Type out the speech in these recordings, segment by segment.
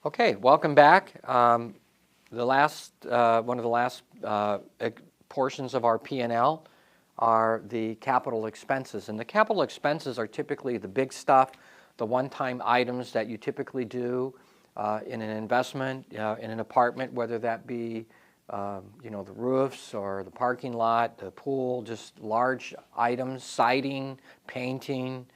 Okay, welcome back. One of the last portions of our P&L are the capital expenses. And the capital expenses are typically the big stuff, the one-time items that you typically do in an investment, in an apartment, whether that be the roofs or the parking lot, the pool, just large items, siding, painting.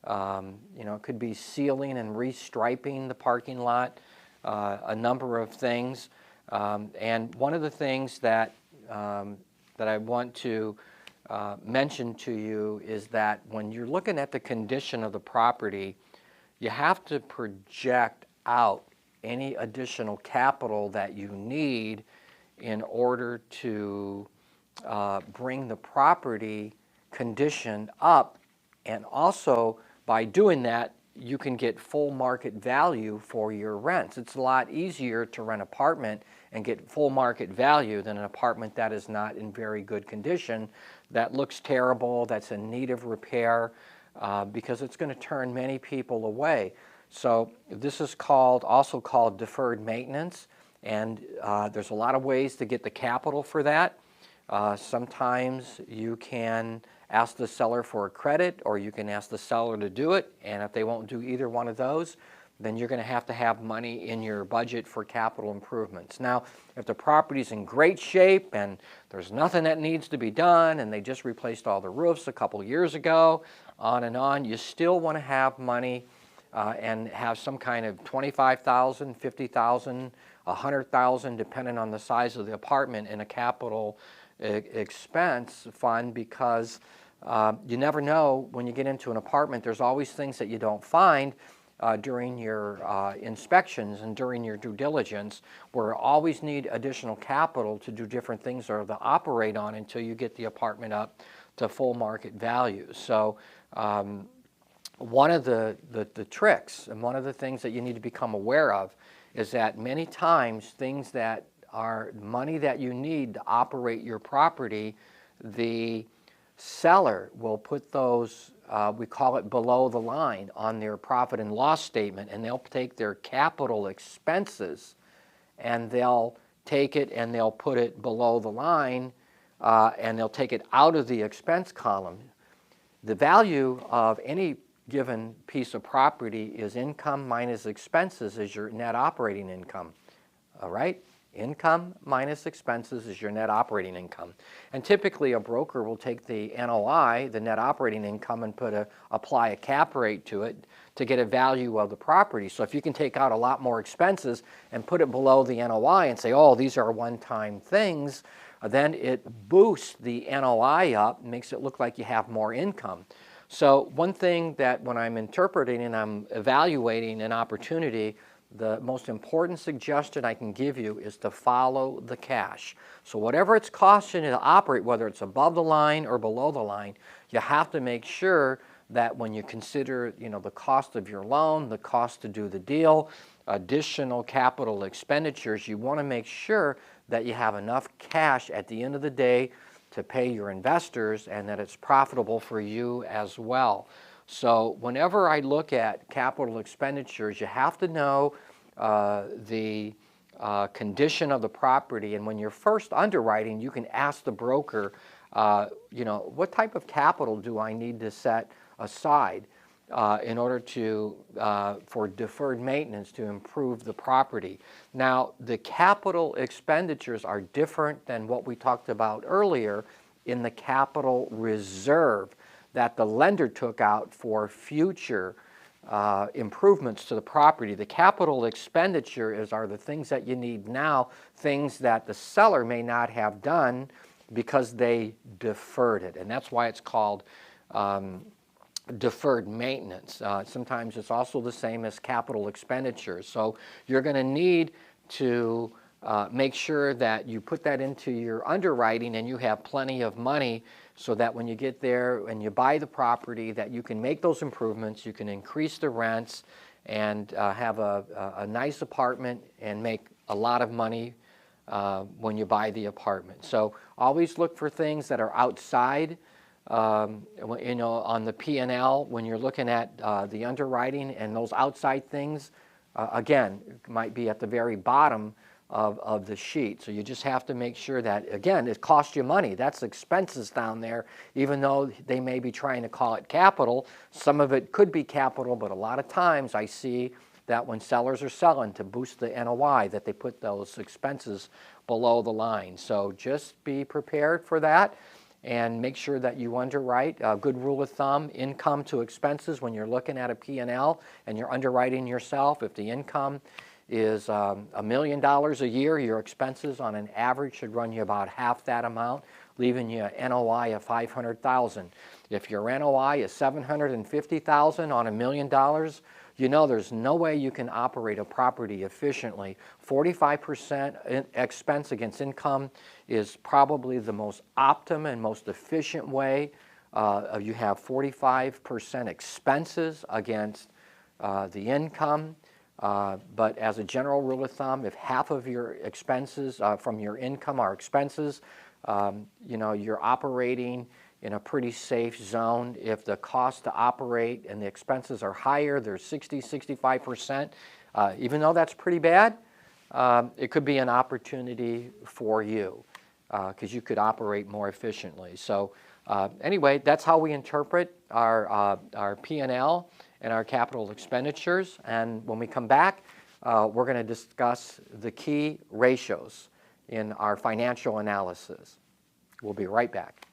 It could be sealing and restriping the parking lot, a number of things. And one of the things that I want to mention to you is that when you're looking at the condition of the property, you have to project out any additional capital that you need in order to bring the property condition up, and also by doing that you can get full market value for your rents. It's a lot easier to rent an apartment and get full market value than an apartment that is not in very good condition, that looks terrible, that's in need of repair, because it's going to turn many people away. So this is also called deferred maintenance, and there's a lot of ways to get the capital for that. Sometimes you can ask the seller for a credit, or you can ask the seller to do it, and if they won't do either one of those, then you're going to have money in your budget for capital improvements. Now, if the property's in great shape and there's nothing that needs to be done and they just replaced all the roofs a couple years ago, on and on, you still want to have money and have some kind of $25,000, $50,000, $100,000, depending on the size of the apartment, in a capital expense fund, because you never know when you get into an apartment. There's always things that you don't find during your inspections and during your due diligence, where you always need additional capital to do different things or to operate on until you get the apartment up to full market value. So one of the tricks and one of the things that you need to become aware of is that many times things that are money that you need to operate your property, the seller will put those, we call it below the line, on their profit and loss statement, and they'll take their capital expenses and they'll take it and they'll put it below the line, and they'll take it out of the expense column. The value of any given piece of property is income minus expenses is your net operating income. All right? Income minus expenses is your net operating income. And typically a broker will take the NOI, the net operating income, and apply a cap rate to it to get a value of the property. So if you can take out a lot more expenses and put it below the NOI and say, oh, these are one-time things, then it boosts the NOI up, makes it look like you have more income. So one thing that when I'm interpreting and I'm evaluating an opportunity, the most important suggestion I can give you is to follow the cash. So whatever it's costing you to operate, whether it's above the line or below the line, you have to make sure that when you consider the cost of your loan, the cost to do the deal, additional capital expenditures, you want to make sure that you have enough cash at the end of the day to pay your investors, and that it's profitable for you as well. So whenever I look at capital expenditures, you have to know the condition of the property. And when you're first underwriting, you can ask the broker, what type of capital do I need to set aside in order for deferred maintenance to improve the property. Now, the capital expenditures are different than what we talked about earlier in the capital reserve that the lender took out for future improvements to the property. The capital expenditure are the things that you need now, things that the seller may not have done because they deferred it. And that's why it's called deferred maintenance. Sometimes it's also the same as capital expenditures. So you're going to need to make sure that you put that into your underwriting and you have plenty of money, so that when you get there and you buy the property, that you can make those improvements, you can increase the rents, and have a nice apartment and make a lot of money when you buy the apartment. So always look for things that are outside on the P&L when you're looking at the underwriting, and those outside things again, might be at the very bottom of the sheet. So you just have to make sure that, again, it costs you money. That's expenses down there, even though they may be trying to call it capital. Some of it could be capital, but a lot of times I see that when sellers are selling to boost the NOI, that they put those expenses below the line. So just be prepared for that and make sure that you underwrite. A good rule of thumb, income to expenses when you're looking at a P&L and you're underwriting yourself. If the income is $1 million a year, your expenses on an average should run you about half that amount, leaving you an NOI of $500,000. If your NOI is $750,000 on $1 million, you know there's no way you can operate a property efficiently. 45% expense against income is probably the most optimum and most efficient way. You have 45% expenses against the income. But as a general rule of thumb, if half of your expenses from your income are expenses, you know, you're operating in a pretty safe zone. If the cost to operate and the expenses are higher, they're 60, 65%. Even though that's pretty bad, it could be an opportunity for you because you could operate more efficiently. So anyway, that's how we interpret our P&L and our capital expenditures. And when we come back, we're going to discuss the key ratios in our financial analysis. We'll be right back.